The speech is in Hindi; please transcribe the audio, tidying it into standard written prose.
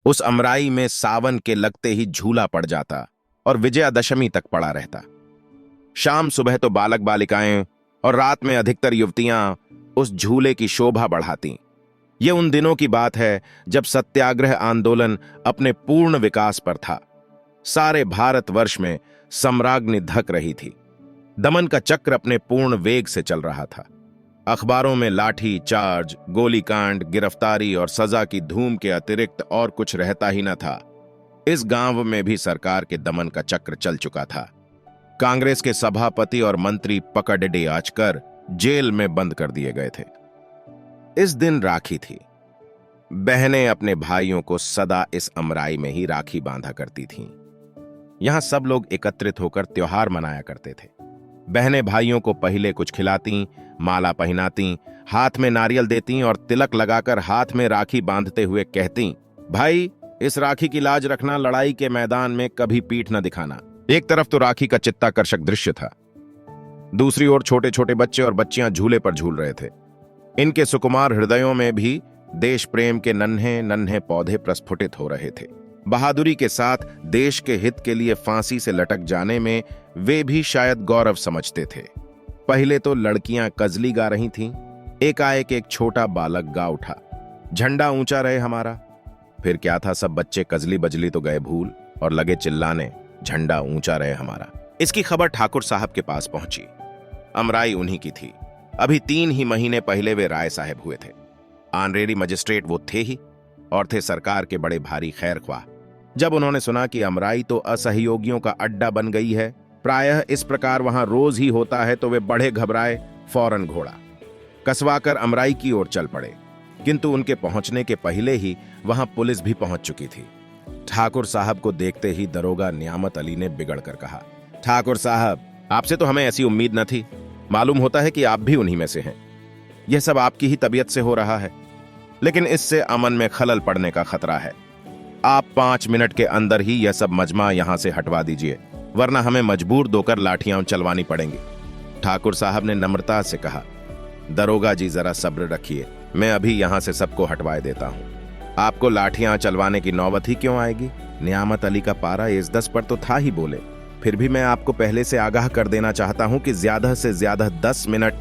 उस अमराई में सावन के लगते ही झूला पड़ जाता और विजयादशमी तक पड़ा रहता। शाम सुबह तो बालक बालिकाएं और रात में अधिकतर युवतियां उस झूले की शोभा बढ़ाती। ये उन दिनों की बात है जब सत्याग्रह आंदोलन अपने पूर्ण विकास पर था। सारे भारतवर्ष में सम्राज्ञी धक रही थी। दमन का चक्र अपने पूर्ण वेग से चल रहा था। अखबारों में लाठी चार्ज, गोलीकांड, गिरफ्तारी और सजा की धूम के अतिरिक्त और कुछ रहता ही न था। इस गांव में भी सरकार के दमन का चक्र चल चुका था। कांग्रेस के सभापति और मंत्री पकड़े आजकर जेल में बंद कर दिए गए थे। इस दिन राखी थी। बहनें अपने भाइयों को सदा इस अमराई में ही राखी बांधा करती थीं। यहां सब लोग एकत्रित होकर त्योहार मनाया करते थे। बहनें भाइयों को पहले कुछ खिलाती, माला पहनाती, हाथ में नारियल देती और तिलक लगाकर हाथ में राखी बांधते हुए कहती, भाई इस राखी की लाज रखना, लड़ाई के मैदान में कभी पीठ न दिखाना। एक तरफ तो राखी का चित्ताकर्षक दृश्य था, दूसरी ओर छोटे छोटे बच्चे और बच्चियां झूले पर झूल रहे थे। इनके सुकुमार हृदयों में भी देश प्रेम के नन्हे नन्हे पौधे प्रस्फुटित हो रहे थे। बहादुरी के साथ देश के हित के लिए फांसी से लटक जाने में वे भी शायद गौरव समझते थे। पहले तो लड़कियां कजली गा रही थीं। एकाएक एक छोटा बालक गा उठा, झंडा ऊंचा रहे हमारा। फिर क्या था, सब बच्चे कजली बजली तो गए भूल और लगे चिल्लाने, झंडा ऊंचा रहे हमारा। इसकी खबर ठाकुर साहब के पास पहुंची। अमराई उन्हीं की थी। अभी 3 ही महीने पहले वे राय साहब हुए थे। ऑनरेरी मजिस्ट्रेट वो थे ही और थे सरकार के बड़े भारी खैरख्वाह। जब उन्होंने सुना कि अमराई तो असहयोगियों का अड्डा बन गई है, प्रायः इस प्रकार वहां रोज ही होता है, तो वे बड़े घबराए, फौरन घोड़ा कसवाकर अमराई की ओर चल पड़े। किंतु उनके पहुंचने के पहले ही वहां पुलिस भी पहुंच चुकी थी। ठाकुर साहब को देखते ही दरोगा नियामत अली ने बिगड़कर कहा, ठाकुर साहब, आपसे तो हमें ऐसी उम्मीद न थी। मालूम होता है कि आप भी उन्हीं में से हैं। यह सब आपकी ही तबीयत से हो रहा है, लेकिन इससे अमन में खलल पड़ने का खतरा है। आप 5 मिनट के अंदर ही यह सब मजमा यहां से हटवा दीजिए, वरना हमें मजबूर दोकर लाठियां चलवानी पड़ेंगी। ठाकुर साहब ने नम्रता से कहा, दरोगा जी जरा सब्र रखिए, मैं अभी यहां से सबको हटवाए देता हूं। आपको लाठियां चलवाने की नौबत ही क्यों आएगी? नियामत अली का पारा इस 10 पर तो था ही बोले। फिर भी मैं आपको पहले से आगाह कर देना चाहता हूं कि ज्यादा से ज्यादा 10 मिनट